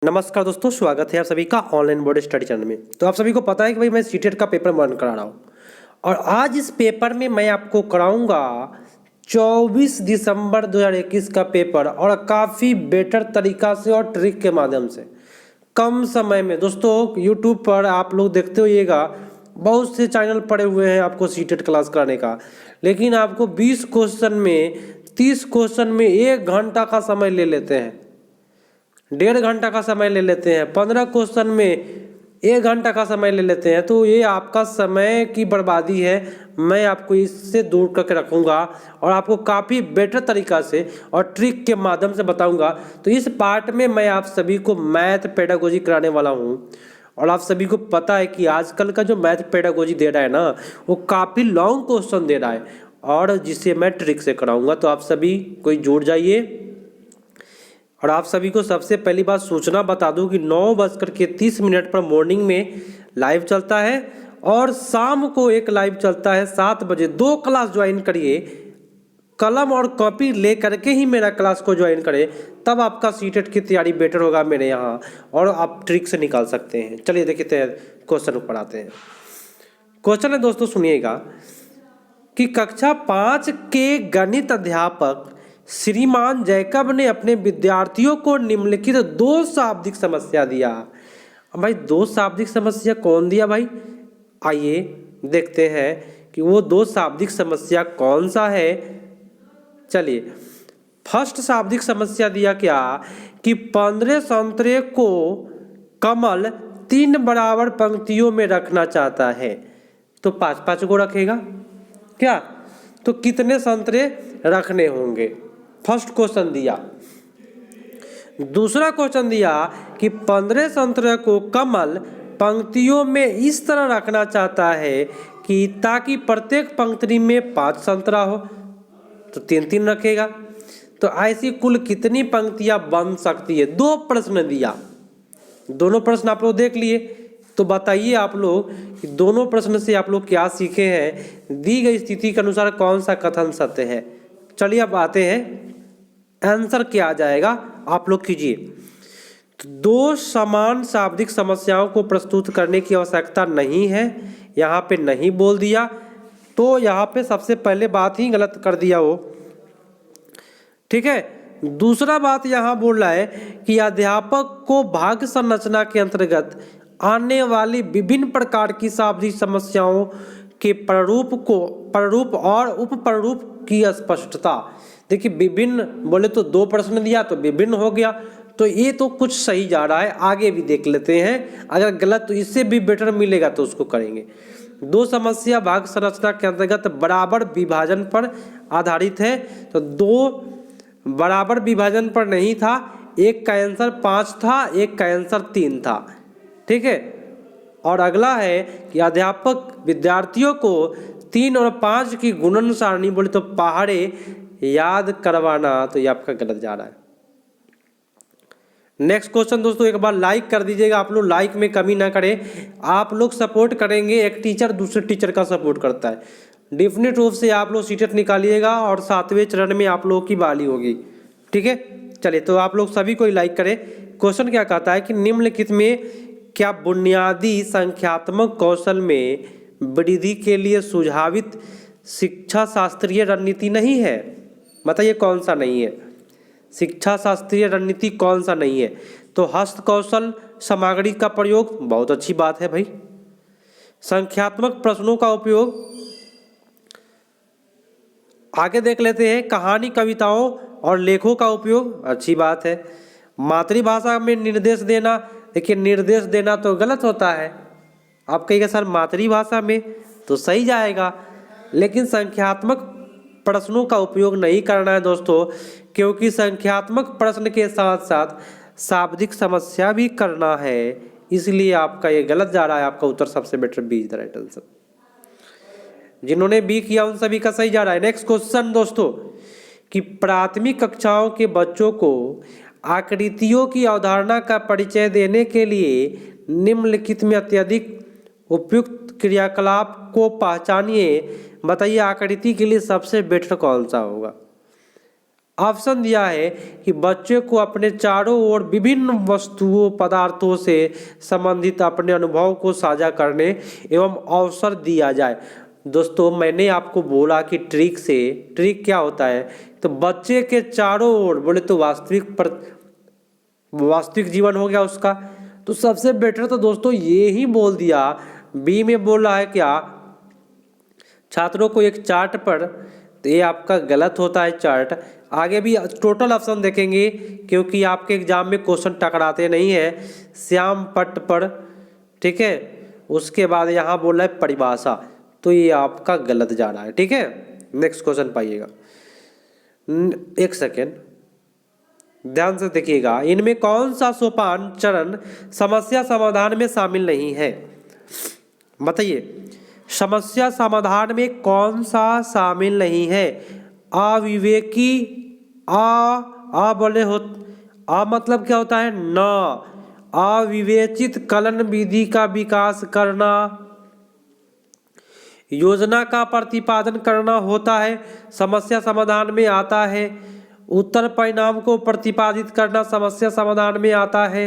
नमस्कार दोस्तों, स्वागत है आप सभी का ऑनलाइन बोर्ड स्टडी चैनल में। तो आप सभी को पता है कि भाई मैं सीटेट का पेपर वन करा रहा हूँ और आज इस पेपर में मैं आपको कराऊंगा 24 दिसंबर 2021 का पेपर और काफ़ी बेटर तरीका से और ट्रिक के माध्यम से कम समय में। दोस्तों यूट्यूब पर आप लोग देखते होइएगा बहुत से चैनल पड़े हुए हैं आपको सीटेट क्लास कराने का, लेकिन आपको 20 क्वेश्चन में 30 क्वेश्चन में 1 घंटा का समय ले लेते हैं, 1.5 घंटा का समय ले लेते हैं, 15 क्वेश्चन में 1 घंटा का समय ले लेते हैं। तो ये आपका समय की बर्बादी है। मैं आपको इससे दूर करके रखूँगा और आपको काफ़ी बेटर तरीका से और ट्रिक के माध्यम से बताऊँगा। तो इस पार्ट में मैं आप सभी को मैथ पेडागोजी कराने वाला हूँ और आप सभी को पता है कि आजकल का जो मैथ पेडागोजी दे रहा है ना, वो काफ़ी लॉन्ग क्वेश्चन दे रहा है और जिसे मैं ट्रिक से कराऊँगा। तो आप सभी कोई जुड़ जाइए। और आप सभी को सबसे पहली बात सूचना बता दूं कि 9:30 पर मॉर्निंग में लाइव चलता है और शाम को एक लाइव चलता है 7 बजे। 2 क्लास ज्वाइन करिए, कलम और कॉपी ले करके ही मेरा क्लास को ज्वाइन करें, तब आपका सीटेट की तैयारी बेटर होगा मेरे यहाँ और आप ट्रिक से निकाल सकते हैं। चलिए देखते हैं, क्वेश्चन पढ़ाते हैं। क्वेश्चन है दोस्तों, सुनिएगा कि कक्षा 5 के गणित अध्यापक श्रीमान जैकब ने अपने विद्यार्थियों को निम्नलिखित 2 शाब्दिक समस्या दिया। अब भाई 2 शाब्दिक समस्या कौन दिया भाई? आइए देखते हैं कि वो 2 शाब्दिक समस्या कौन सा है। चलिए, फर्स्ट शाब्दिक समस्या दिया क्या कि 15 संतरे को कमल 3 बराबर पंक्तियों में रखना चाहता है, तो 5-5 को रखेगा क्या? तो कितने संतरे रखने होंगे? फर्स्ट क्वेश्चन दिया। दूसरा क्वेश्चन दिया कि 15 संतरे को कमल पंक्तियों में इस तरह रखना चाहता है कि ताकि प्रत्येक पंक्ति में 5 संतरा हो, तो 3-3 रखेगा। तो ऐसी कुल कितनी पंक्तियां बन सकती है? 2 प्रश्न दिया, दोनों प्रश्न आप लोग देख लिए। तो बताइए आप लोग कि दोनों प्रश्न से आप लोग क्या सीखे हैं, दी गई स्थिति के अनुसार कौन सा कथन सत्य है। चलिए अब आते हैं, आंसर क्या आ जाएगा आप लोग कीजिए। तो 2 समान शाब्दिक समस्याओं को प्रस्तुत करने की आवश्यकता नहीं है, यहाँ पे नहीं बोल दिया, तो यहाँ पे सबसे पहले बात ही गलत कर दिया वो, ठीक है। दूसरा बात यहाँ बोल रहा है कि अध्यापक को भाग संरचना के अंतर्गत आने वाली विभिन्न प्रकार की शाब्दिक समस्याओं के प्ररूप और उप प्ररूप की स्पष्टता। देखिए विभिन्न बोले तो 2 प्रश्न दिया तो विभिन्न हो गया, तो ये तो कुछ सही जा रहा है। आगे भी देख लेते हैं, अगर गलत तो इससे भी बेटर मिलेगा तो उसको करेंगे। 2 समस्या भाग संरचना के अंतर्गत बराबर विभाजन पर आधारित है, तो 2 बराबर विभाजन पर नहीं था। एक का आंसर 5 था, एक का आंसर 3 था, ठीक है। और अगला है कि अध्यापक विद्यार्थियों को 3 और 5 की गुणन सारणी बोले तो पहाड़े याद करवाना, तो ये आपका गलत जा रहा है। नेक्स्ट क्वेश्चन दोस्तों, एक बार लाइक कर दीजिएगा। आप लोग लाइक में कमी ना करें, आप लोग सपोर्ट करेंगे, एक टीचर दूसरे टीचर का सपोर्ट करता है। डेफिनेट रूप से आप लोग सीटेट निकालिएगा और 7वें चरण में आप लोगों की बारी होगी, ठीक है। चलिए, तो आप लोग सभी कोई लाइक करें। क्वेश्चन क्या कहता है कि निम्नलिखित में क्या बुनियादी संख्यात्मक कौशल में वृद्धि के लिए सुझावित शिक्षा शास्त्रीय रणनीति नहीं है? बताइए कौन सा नहीं है? शिक्षा शास्त्रीय रणनीति कौन सा नहीं है? तो हस्त कौशल सामग्री का प्रयोग, बहुत अच्छी बात है भाई। संख्यात्मक प्रश्नों का उपयोग, आगे देख लेते हैं। कहानी कविताओं और लेखों का उपयोग, अच्छी बात है। मातृभाषा में निर्देश देना, देखिए निर्देश देना तो गलत होता है। आप कहिएगा सर मातृभाषा में, तो सही जाएगा, लेकिन संख्यात्मक प्रश्नों का उपयोग नहीं करना है दोस्तों, क्योंकि संख्यात्मक प्रश्न के साथ साथ शाब्दिक समस्या भी करना है, इसलिए आपका ये गलत जा रहा है। आपका उत्तर सबसे better be is the right answer. जिन्होंने बी किया उन सभी का सही जा रहा है। नेक्स्ट क्वेश्चन दोस्तों, कि प्राथमिक कक्षाओं के बच्चों को आकृतियों की अवधारणा का परिचय देने के लिए निम्नलिखित में अत्यधिक उपयुक्त क्रियाकलाप को पहचानिए। बताइए आकृति के लिए सबसे बेटर कौन सा होगा? ऑप्शन दिया है कि बच्चे को अपने चारों ओर विभिन्न वस्तुओं पदार्थों से संबंधित अपने अनुभव को साझा करने एवं अवसर दिया जाए। दोस्तों मैंने आपको बोला कि ट्रिक क्या होता है, तो बच्चे के चारों ओर बोले तो वास्तविक जीवन हो गया उसका, तो सबसे बेटर तो दोस्तों ये ही बोल दिया। बी में बोल रहा है क्या, छात्रों को एक चार्ट पर, तो ये आपका गलत होता है चार्ट। आगे भी टोटल ऑप्शन देखेंगे क्योंकि आपके एग्जाम में क्वेश्चन टकराते नहीं है। श्याम पट्ट पर, ठीक है, उसके बाद यहाँ बोल रहा है परिभाषा, तो ये आपका गलत जा रहा है। ठीक है, नेक्स्ट क्वेश्चन पाइएगा, एक सेकेंड ध्यान से देखिएगा। इनमें कौन सा सोपान चरण समस्या समाधान में शामिल नहीं है, बताइए। समस्या समाधान में कौन सा शामिल नहीं है? अविवेकी, आ बोले हो, आ मतलब क्या होता है? न। अविवेचित कलन विधि का विकास करना, योजना का प्रतिपादन करना होता है, समस्या समाधान में आता है। उत्तर परिणाम को प्रतिपादित करना समस्या समाधान में आता है।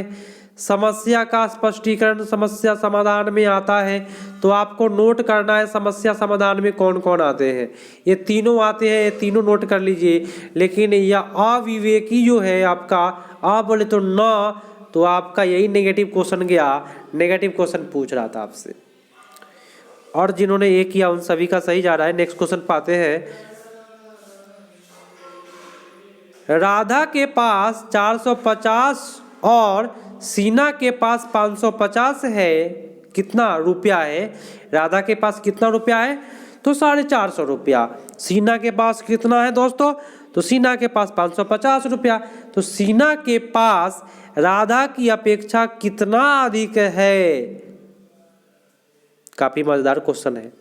समस्या का स्पष्टीकरण समस्या समाधान में आता है। तो आपको नोट करना है समस्या समाधान में कौन कौन आते हैं। ये तीनों आते हैं, ये तीनों नोट कर लीजिए। लेकिन यह अविवेकी जो है आपका, आ बोले तो न, तो आपका यही नेगेटिव क्वेश्चन गया, नेगेटिव क्वेश्चन पूछ रहा था आपसे। और जिन्होंने ये किया उन सभी का सही जा रहा है। नेक्स्ट क्वेश्चन पाते हैं। राधा के पास 450 और सीना के पास 550 है, कितना रुपया है? राधा के पास कितना रुपया है? तो 450 रुपया। सीना के पास कितना है दोस्तों? तो सीना के पास 550 रुपया। तो सीना के पास राधा की अपेक्षा कितना अधिक है? काफी मजेदार क्वेश्चन है,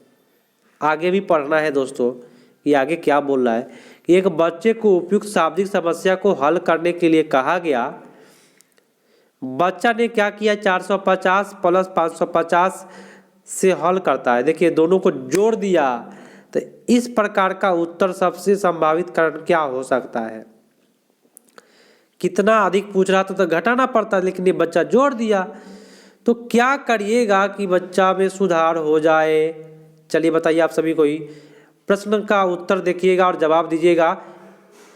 आगे भी पढ़ना है दोस्तों। ये आगे क्या बोल रहा है कि एक बच्चे को उपयुक्त शाब्दिक समस्या को हल करने के लिए कहा गया। बच्चा ने क्या किया? 450 प्लस 550 से हल करता है। देखिए दोनों को जोड़ दिया, तो इस प्रकार का उत्तर सबसे संभावित कारण क्या हो सकता है? कितना अधिक पूछ रहा तो घटाना पड़ता, लेकिन ये बच्चा जोड़ दिया। तो क्या करिएगा कि बच्चा में सुधार हो जाए? चलिए बताइए आप सभी कोई प्रश्न का उत्तर देखिएगा और जवाब दीजिएगा।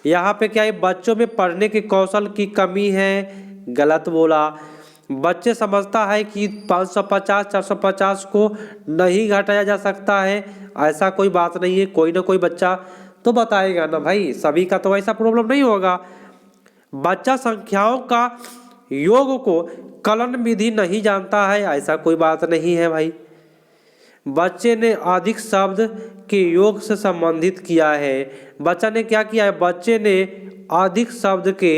यहाँ पे क्या है? बच्चों में पढ़ने के कौशल की कमी है, गलत बोला। बच्चे समझता है कि 550 450 को नहीं घटाया जा सकता है, ऐसा कोई बात नहीं है। कोई ना कोई बच्चा तो बताएगा ना भाई, सभी का तो ऐसा प्रॉब्लम नहीं होगा। बच्चा संख्याओं का योग को कलन विधि नहीं जानता है, ऐसा कोई बात नहीं है भाई। बच्चे ने अधिक शब्द के योग से संबंधित किया है। बच्चा ने क्या किया है? बच्चे ने अधिक शब्द के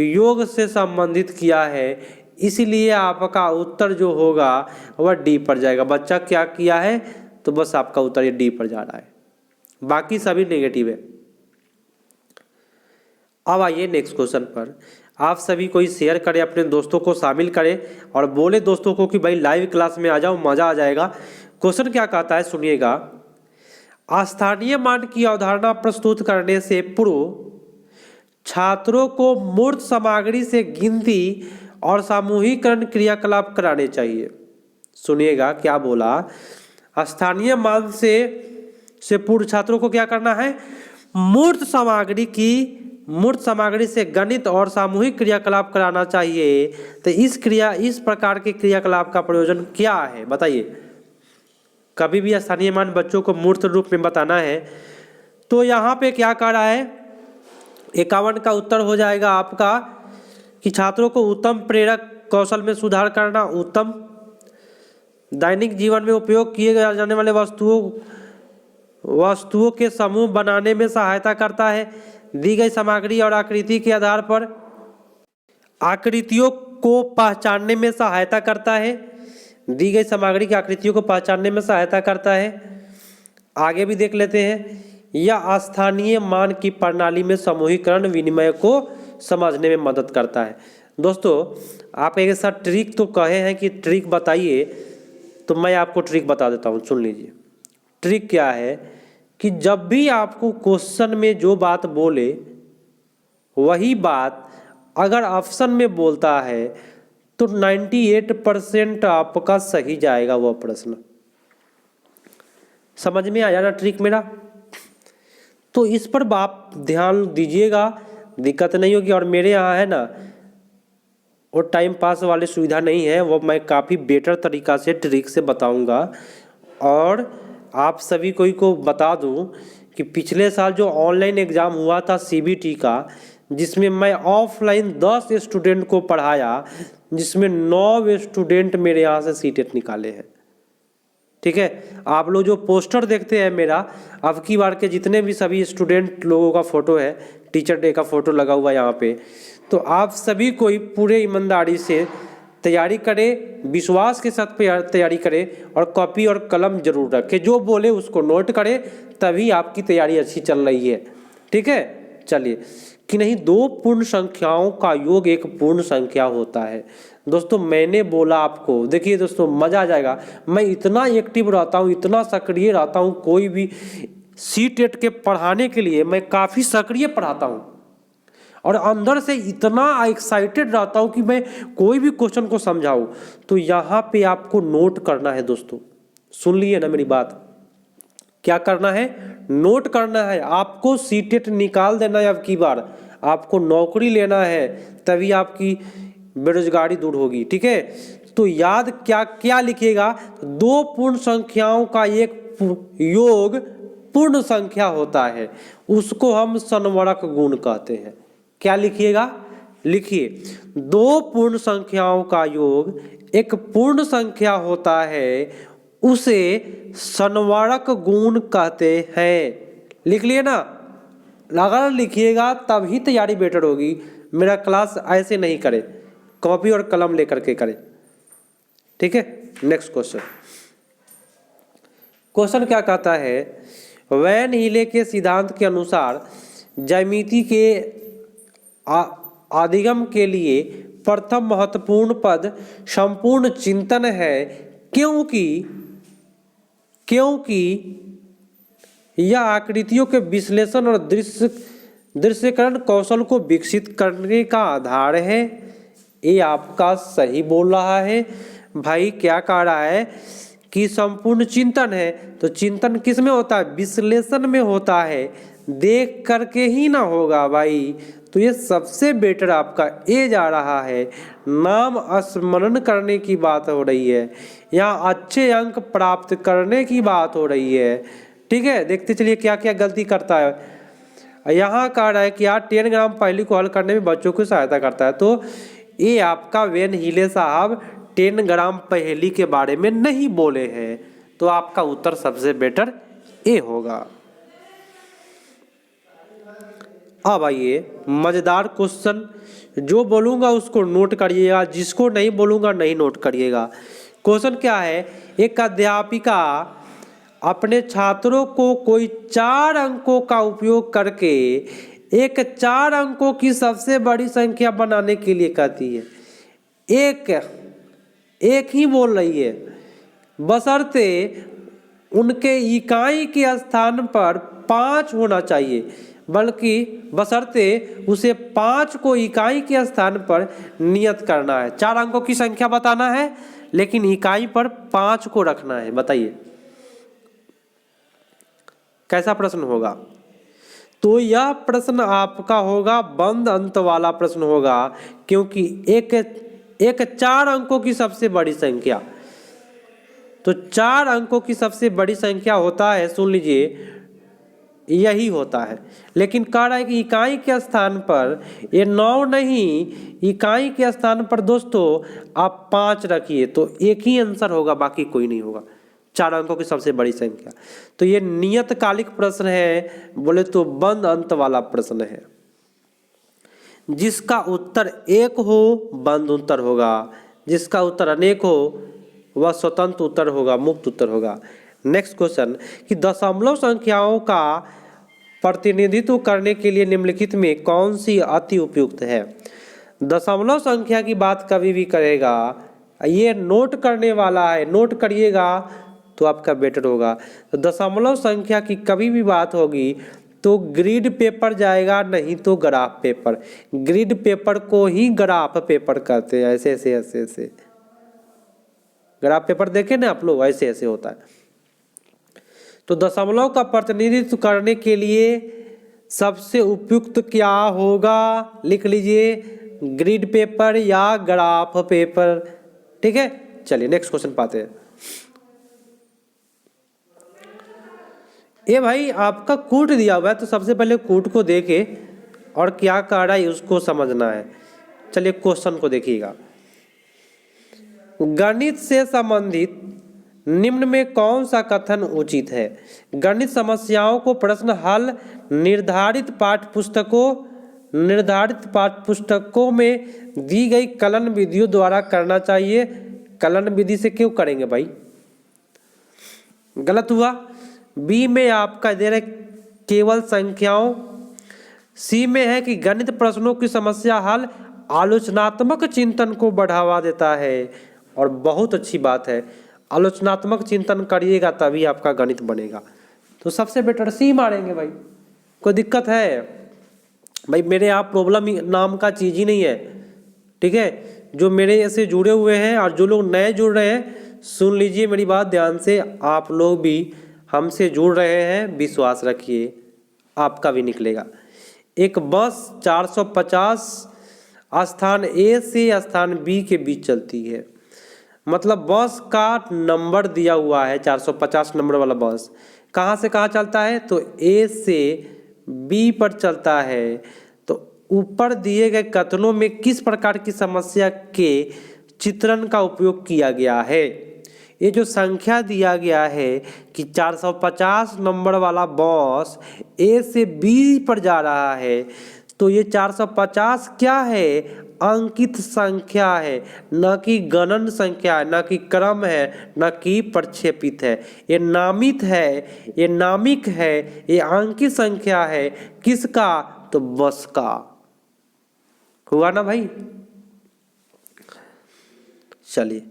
योग से संबंधित किया है, इसलिए आपका उत्तर जो होगा वह डी पर जाएगा। बच्चा क्या किया है, तो बस आपका उत्तर ये डी पर जा रहा है, बाकी सभी नेगेटिव है। अब आइए नेक्स्ट क्वेश्चन पर। आप सभी कोई शेयर करें, अपने दोस्तों को शामिल करें और बोले दोस्तों को कि भाई लाइव क्लास में आ जाओ, मजा आ जाएगा। क्वेश्चन क्या कहता है सुनिएगा। स्थानीय मान की अवधारणा प्रस्तुत करने से पूर्व छात्रों को मूर्त सामग्री से गिनती और सामूहिकरण क्रियाकलाप कराने चाहिए। सुनिएगा क्या बोला। स्थानीय मान से पूर्व छात्रों को क्या करना है? मूर्त सामग्री से गणित और सामूहिक क्रियाकलाप कराना चाहिए। तो इस प्रकार के क्रियाकलाप का प्रयोजन क्या है बताइए। कभी भी स्थानीय मान बच्चों को मूर्त रूप में बताना है, तो यहाँ पे क्या कर रहा है? 51 का उत्तर हो जाएगा आपका कि छात्रों को उत्तम प्रेरक कौशल में सुधार करना, उत्तम दैनिक जीवन में उपयोग किए जाने वाले वस्तुओं के समूह बनाने में सहायता करता है। दी गई सामग्री और आकृति के आधार पर आकृतियों को पहचानने में सहायता करता है। दी गई सामग्री की आकृतियों को पहचानने में सहायता करता है। आगे भी देख लेते हैं। यह स्थानीय मान की प्रणाली में समूहीकरण विनिमय को समझने में मदद करता है। दोस्तों आप एक साथ ट्रिक तो कहे हैं कि ट्रिक बताइए, तो मैं आपको ट्रिक बता देता हूँ, सुन लीजिए। ट्रिक क्या है कि जब भी आपको क्वेश्चन में जो बात बोले वही बात अगर ऑप्शन में बोलता है तो 98% आपका सही जाएगा वो प्रश्न। समझ में आया ना ट्रिक मेरा? तो इस पर आप ध्यान दीजिएगा, दिक्कत नहीं होगी। और मेरे यहाँ है ना वो टाइम पास वाली सुविधा नहीं है, वो मैं काफ़ी बेटर तरीका से ट्रिक से बताऊंगा। और आप सभी को बता दूं कि पिछले साल जो ऑनलाइन एग्ज़ाम हुआ था सीबीटी का, जिसमें मैं ऑफलाइन 10 स्टूडेंट को पढ़ाया, जिसमें 9 स्टूडेंट मेरे यहाँ से सीटेट निकाले हैं। ठीक है, आप लोग जो पोस्टर देखते हैं मेरा, अब की बार के जितने भी सभी स्टूडेंट लोगों का फ़ोटो है, टीचर डे का फ़ोटो लगा हुआ है यहाँ पे, तो आप सभी को ही पूरे ईमानदारी से तैयारी करें, विश्वास के साथ तैयारी करें और कॉपी और कलम जरूर रखें। जो बोले उसको नोट करें, तभी आपकी तैयारी अच्छी चल रही है। ठीक है, चलिए कि नहीं, दो पूर्ण संख्याओं का योग एक पूर्ण संख्या होता है। दोस्तों मैंने बोला आपको, देखिए दोस्तों मज़ा आ जाएगा। मैं इतना एक्टिव रहता हूँ, इतना सक्रिय रहता हूँ, कोई भी सीटेट के पढ़ाने के लिए मैं काफ़ी सक्रिय पढ़ाता हूँ और अंदर से इतना एक्साइटेड रहता हूँ कि मैं कोई भी क्वेश्चन को समझाऊँ। तो यहाँ पे आपको नोट करना है दोस्तों, सुन लिए ना मेरी बात? क्या करना है? नोट करना है। आपको सीटेट निकाल देना है। अब की बार आपको नौकरी लेना है, तभी आपकी बेरोजगारी दूर होगी। ठीक है, तो याद क्या क्या लिखिएगा? दो पूर्ण संख्याओं का एक योग पूर्ण संख्या होता है, उसको हम संवरक गुण कहते हैं। क्या लिखिएगा? लिखिए, दो पूर्ण संख्याओं का योग एक पूर्ण संख्या होता है, उसे संवरक गुण कहते हैं। लिख लिए ना? अगर लिखिएगा तभी तैयारी बेटर होगी। मेरा क्लास ऐसे नहीं करे, कॉपी और कलम लेकर के करें। ठीक है, नेक्स्ट क्वेश्चन। क्वेश्चन क्या कहता है? वैन हीले के सिद्धांत के अनुसार ज्यामिति के अधिगम के लिए प्रथम महत्वपूर्ण पद संपूर्ण चिंतन है, क्योंकि यह आकृतियों के विश्लेषण और दृश्यकरण कौशल को विकसित करने का आधार है। ये आपका सही बोल रहा है भाई। क्या कह रहा है कि संपूर्ण चिंतन है, तो चिंतन किस में होता है? विश्लेषण में होता है, देख करके ही ना होगा भाई। तो ये सबसे बेटर आपका ए जा रहा है। नाम स्मरण करने की बात हो रही है, यहाँ अच्छे अंक प्राप्त करने की बात हो रही है। ठीक है, देखते चलिए क्या क्या गलती करता है। यहाँ कह रहा है कि यार 10 ग्राम पहेली को हल करने में बच्चों की सहायता करता है। तो ये आपका वैन हीले साहब 10 ग्राम पहेली के बारे में नहीं बोले हैं, तो आपका उत्तर सबसे बेटर ए होगा। अब आइए मजेदार क्वेश्चन, जो बोलूँगा उसको नोट करिएगा, जिसको नहीं बोलूँगा नहीं नोट करिएगा। क्वेश्चन क्या है? एक अध्यापिका अपने छात्रों को कोई 4 अंकों का उपयोग करके एक 4 अंकों की सबसे बड़ी संख्या बनाने के लिए कहती है। एक ही बोल रही है, बशर्ते उनके इकाई के स्थान पर 5 होना चाहिए, बल्कि बशर्ते उसे 5 को इकाई के स्थान पर नियत करना है। 4 अंकों की संख्या बताना है, लेकिन इकाई पर 5 को रखना है। बताइए कैसा प्रश्न होगा? तो यह प्रश्न आपका होगा बंद अंत वाला प्रश्न होगा, क्योंकि एक 4 अंकों की सबसे बड़ी संख्या, तो 4 अंकों की सबसे बड़ी संख्या होता है, सुन लीजिए, यही होता है। लेकिन कह रहा है कि इकाई के स्थान पर ये 9 नहीं, इकाई के स्थान पर दोस्तों आप 5 रखिए, तो एक ही आंसर होगा, बाकी कोई नहीं होगा। 4 अंकों की सबसे बड़ी संख्या, तो ये नियतकालिक प्रश्न है, बोले तो बंद अंत वाला प्रश्न है। जिसका उत्तर 1 हो बंद उत्तर होगा, जिसका उत्तर अनेक हो वह स्वतंत्र उत्तर होगा, मुक्त उत्तर होगा। नेक्स्ट क्वेश्चन कि दशमलव संख्याओं का प्रतिनिधित्व करने के लिए निम्नलिखित में कौन सी अति उपयुक्त है? दशमलव संख्या की बात कभी भी करेगा, ये नोट करने वाला है, नोट करिएगा तो आपका बेटर होगा। तो दशमलव संख्या की कभी भी बात होगी तो ग्रिड पेपर जाएगा, नहीं तो ग्राफ पेपर। ग्रिड पेपर को ही ग्राफ पेपर कहते हैं। ऐसे ऐसे ऐसे ऐसे ग्राफ पेपर देखे ना आप लोग, ऐसे ऐसे होता है। तो दशमलव का प्रतिनिधित्व करने के लिए सबसे उपयुक्त क्या होगा, लिख लीजिए, ग्रिड पेपर या ग्राफ पेपर। ठीक है, चलिए नेक्स्ट क्वेश्चन पाते हैं। ये भाई आपका कूट दिया हुआ है, तो सबसे पहले कूट को देके और क्या कह रहा है उसको समझना है। चलिए क्वेश्चन को देखिएगा। गणित से संबंधित निम्न में कौन सा कथन उचित है। गणित समस्याओं को प्रश्न हल निर्धारित पाठ्यपुस्तकों में दी गई कलन विधियों द्वारा करना चाहिए। कलन विधि से क्यों करेंगे भाई, गलत हुआ। बी में आपका दे रहे केवल संख्याओं। सी में है कि गणित प्रश्नों की समस्या हल आलोचनात्मक चिंतन को बढ़ावा देता है। और बहुत अच्छी बात है, आलोचनात्मक चिंतन करिएगा तभी आपका गणित बनेगा। तो सबसे बेटर सी मारेंगे भाई। कोई दिक्कत है भाई, मेरे यहाँ प्रॉब्लम नाम का चीज़ ही नहीं है। ठीक है, जो मेरे ऐसे जुड़े हुए हैं और जो लोग नए जुड़ रहे हैं, सुन लीजिए मेरी बात ध्यान से। आप लोग भी हमसे जुड़ रहे हैं, विश्वास रखिए आपका भी निकलेगा। एक बस 450 स्थान ए से स्थान बी के बीच चलती है। मतलब बस का नंबर दिया हुआ है 450 नंबर वाला बस कहाँ से कहाँ चलता है, तो ए से बी पर चलता है। तो ऊपर दिए गए कथनों में किस प्रकार की समस्या के चित्रण का उपयोग किया गया है। ये जो संख्या दिया गया है कि 450 नंबर वाला बस ए से बी पर जा रहा है, तो ये 450 क्या है, अंकित संख्या है, न कि गणन संख्या है, न कि क्रम है, न कि प्रक्षेपित है। ये नामित है, ये नामिक है, ये अंकित संख्या है। किसका, तो बस का। हुआ ना भाई। चलिए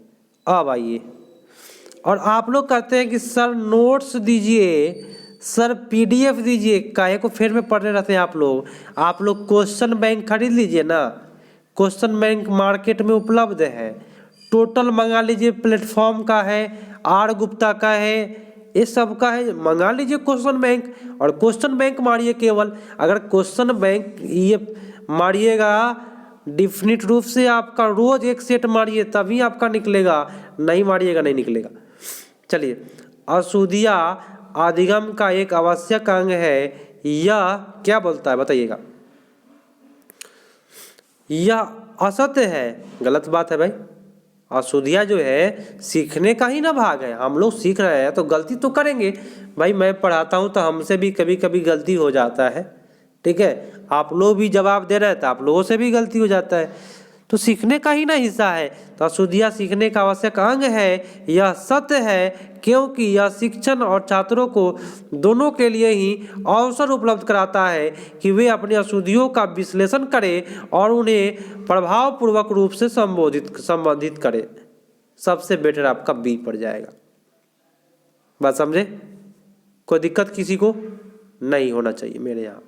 अब आइए, और आप लोग कहते हैं कि सर नोट्स दीजिए, सर पीडीएफ दीजिए, काहे को फिर में पढ़ रहे रहते हैं आप लोग। आप लोग क्वेश्चन बैंक खरीद लीजिए ना, क्वेश्चन बैंक मार्केट में उपलब्ध है। टोटल मंगा लीजिए, प्लेटफॉर्म का है, आर गुप्ता का है, ये सब का है, मंगा लीजिए क्वेश्चन बैंक। और क्वेश्चन बैंक मारिए केवल। अगर क्वेश्चन बैंक ये मारिएगा डिफिनिट रूप से, आपका रोज एक सेट मारिए तभी आपका निकलेगा, नहीं मारिएगा नहीं निकलेगा। चलिए, अशुद्धिया अधिगम का एक आवश्यक अंग है, यह क्या बोलता है बताइएगा। यह असत्य है, गलत बात है भाई। अशुद्धिया जो है सीखने का ही ना भाग है। हम लोग सीख रहे हैं तो गलती तो करेंगे भाई। मैं पढ़ाता हूँ तो हमसे भी कभी कभी गलती हो जाता है। ठीक है, आप लोग भी जवाब दे रहे हैं तो आप लोगों से भी गलती हो जाता है। तो सीखने का ही ना हिस्सा है। तो अशुद्धिया सीखने का आवश्यक अंग है, यह सत्य है, क्योंकि यह शिक्षण और छात्रों को दोनों के लिए ही अवसर उपलब्ध कराता है कि वे अपनी अशुद्धियों का विश्लेषण करें और उन्हें प्रभावपूर्वक रूप से संबोधित करें। सबसे बेटर आपका बी पड़ जाएगा। बात समझे? कोई दिक्कत किसी को नहीं होना चाहिए मेरे यहाँ।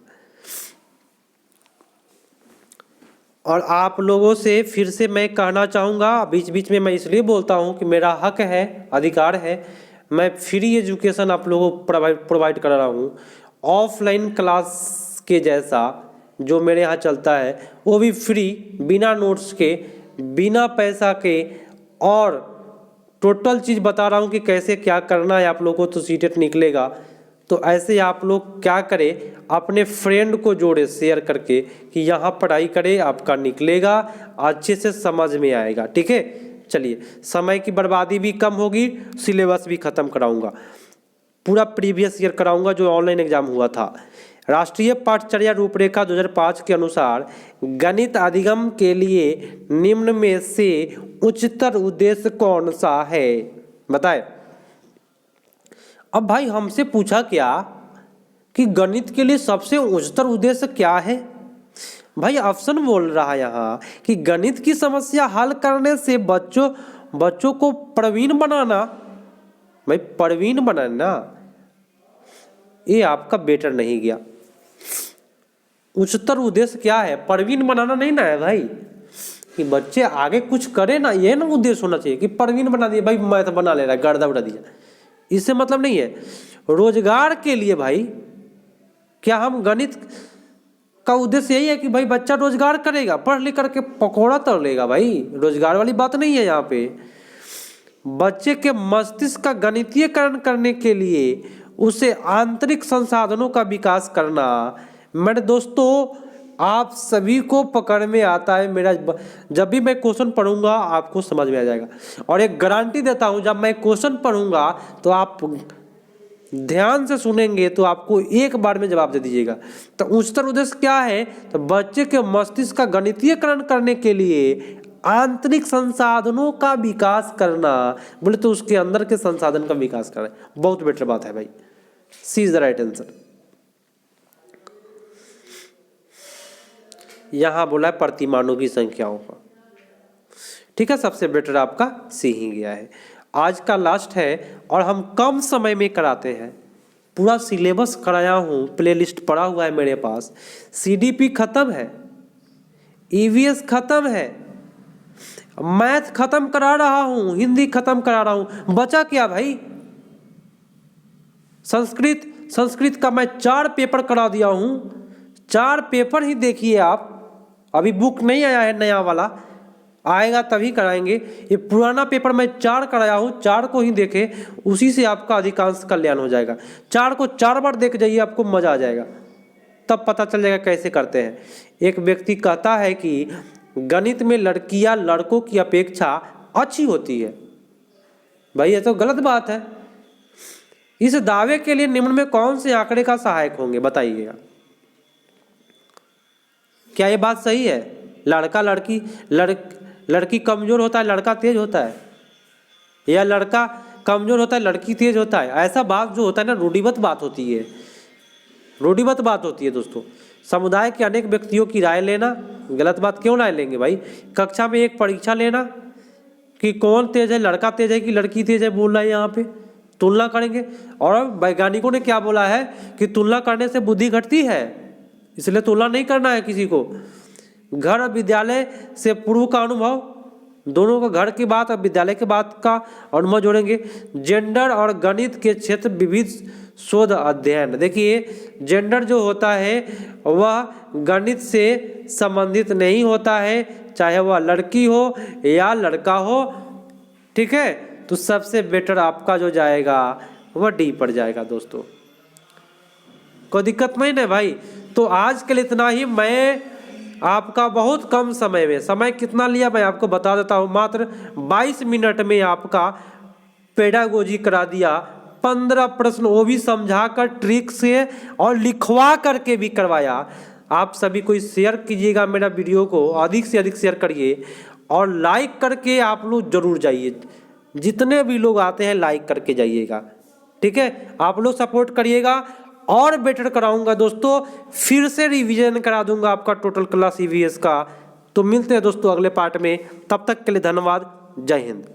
और आप लोगों से फिर से मैं कहना चाहूँगा, बीच बीच में मैं इसलिए बोलता हूँ कि मेरा हक है, अधिकार है। मैं फ्री एजुकेशन आप लोगों को प्रोवाइड कर रहा हूँ। ऑफलाइन क्लास के जैसा जो मेरे यहाँ चलता है वो भी फ्री, बिना नोट्स के, बिना पैसा के, और टोटल चीज़ बता रहा हूँ कि कैसे क्या करना है आप लोगों को, तो सीटेट निकलेगा। तो ऐसे आप लोग क्या करें, अपने फ्रेंड को जोड़े शेयर करके कि यहाँ पढ़ाई करें, आपका निकलेगा, अच्छे से समझ में आएगा। ठीक है, चलिए, समय की बर्बादी भी कम होगी, सिलेबस भी खत्म कराऊंगा, पूरा प्रीवियस ईयर कराऊंगा जो ऑनलाइन एग्जाम हुआ था। राष्ट्रीय पाठचर्या रूपरेखा 2005 के अनुसार गणित अधिगम के लिए निम्न में से उच्चतर उद्देश्य कौन सा है, बताएं। अब भाई हमसे पूछा क्या कि गणित के लिए सबसे उच्चतर उद्देश्य क्या है। भाई ऑप्शन बोल रहा है यहाँ कि गणित की समस्या हल करने से बच्चों को प्रवीण बनाना। भाई प्रवीण बनाना, ये आपका बेटर नहीं गया। उच्चतर उद्देश्य क्या है? प्रवीण बनाना नहीं ना है भाई, कि बच्चे आगे कुछ करे ना, ये ना उद्देश्य होना चाहिए कि प्रवीण बना दिया भाई, मैथ बना ले रहा है, गर्दा उड़ा दिया, इससे मतलब नहीं है। रोजगार के लिए भाई, क्या हम गणित का उद्देश्य यही है कि भाई बच्चा रोजगार करेगा, पढ़ लिख करके पकौड़ा तल लेगा भाई, रोजगार वाली बात नहीं है यहाँ पे। बच्चे के मस्तिष्क का गणितीयकरण करने के लिए उसे आंतरिक संसाधनों का विकास करना। मेरे दोस्तों, आप सभी को पकड़ में आता है मेरा, जब भी मैं क्वेश्चन पढ़ूंगा आपको समझ में आ जाएगा, और एक गारंटी देता हूं, जब मैं क्वेश्चन पढ़ूंगा तो आप ध्यान से सुनेंगे तो आपको एक बार में जवाब दे दीजिएगा। तो उच्चतर उद्देश्य क्या है? तो बच्चे के मस्तिष्क का गणितीयकरण करने के लिए आंतरिक संसाधनों का विकास करना, बोले तो उसके अंदर के संसाधन का विकास करना। बहुत बेटर बात है भाई, सी इज द राइट आंसर। यहां बोला है प्रतिमानों की संख्याओं का, ठीक है, सबसे बेटर आपका सी ही गया है। आज का लास्ट है और हम कम समय में कराते हैं, पूरा सिलेबस कराया हूं, प्लेलिस्ट पड़ा हुआ है मेरे पास, सीडीपी खत्म है, ईवीएस खत्म है, मैथ खत्म करा रहा हूं, हिंदी खत्म करा रहा हूं, बचा क्या भाई? संस्कृत का मैं 4 पेपर करा दिया हूं, 4 पेपर ही देखिए आप, अभी बुक नहीं आया है नया वाला, आएगा तभी कराएंगे। ये पुराना पेपर मैं 4 कराया हूं, 4 को ही देखे, उसी से आपका अधिकांश कल्याण हो जाएगा। 4 को 4 बार देख जाइए, आपको मजा आ जाएगा, तब पता चल जाएगा कैसे करते हैं। एक व्यक्ति कहता है कि गणित में लड़कियां लड़कों की अपेक्षा अच्छी होती है, भाई ये तो गलत बात है। इस दावे के लिए निम्न में कौन से आंकड़े का सहायक होंगे, बताइएगा। क्या ये बात सही है? लड़का लड़की, लड़की कमजोर होता है, लड़का तेज होता है, या लड़का कमजोर होता है, लड़की तेज होता है? ऐसा बात जो होता है ना, रूढ़िबद्ध बात होती है, रूढ़िबद्ध बात होती है दोस्तों। समुदाय के अनेक व्यक्तियों की राय लेना, गलत बात क्यों राय लेंगे भाई? कक्षा में एक परीक्षा लेना कि कौन तेज है, लड़का तेज है कि लड़की तेज है, बोल रहा है यहाँ पे, तुलना करेंगे। और वैज्ञानिकों ने क्या बोला है कि तुलना करने से बुद्धि घटती है, इसलिए तुलना नहीं करना है किसी को। घर और विद्यालय से पूर्व का अनुभव, दोनों का, घर की बात और विद्यालय के बात का अनुभव जोड़ेंगे। जेंडर और गणित के क्षेत्र विविध शोध अध्ययन, देखिए जेंडर जो होता है वह गणित से संबंधित नहीं होता है, चाहे वह लड़की हो या लड़का हो, ठीक है। तो सबसे बेटर आपका जो जाएगा वह डी पर जाएगा दोस्तों, कोई दिक्कत नहीं ना भाई। तो आज के लिए इतना ही। मैं आपका बहुत कम समय में, समय कितना लिया मैं आपको बता देता हूँ, मात्र 22 मिनट में आपका पेडागोजी करा दिया। 15 प्रश्न वो भी समझा कर, ट्रिक से और लिखवा करके भी करवाया। आप सभी को शेयर कीजिएगा मेरा वीडियो को, अधिक से अधिक शेयर करिए और लाइक करके आप लोग जरूर जाइए, जितने भी लोग आते हैं लाइक करके जाइएगा, ठीक है। आप लोग सपोर्ट करिएगा और बेटर कराऊंगा दोस्तों, फिर से रिवीजन करा दूंगा आपका टोटल क्लास ईवीएस का। तो मिलते हैं दोस्तों अगले पार्ट में, तब तक के लिए धन्यवाद, जय हिंद।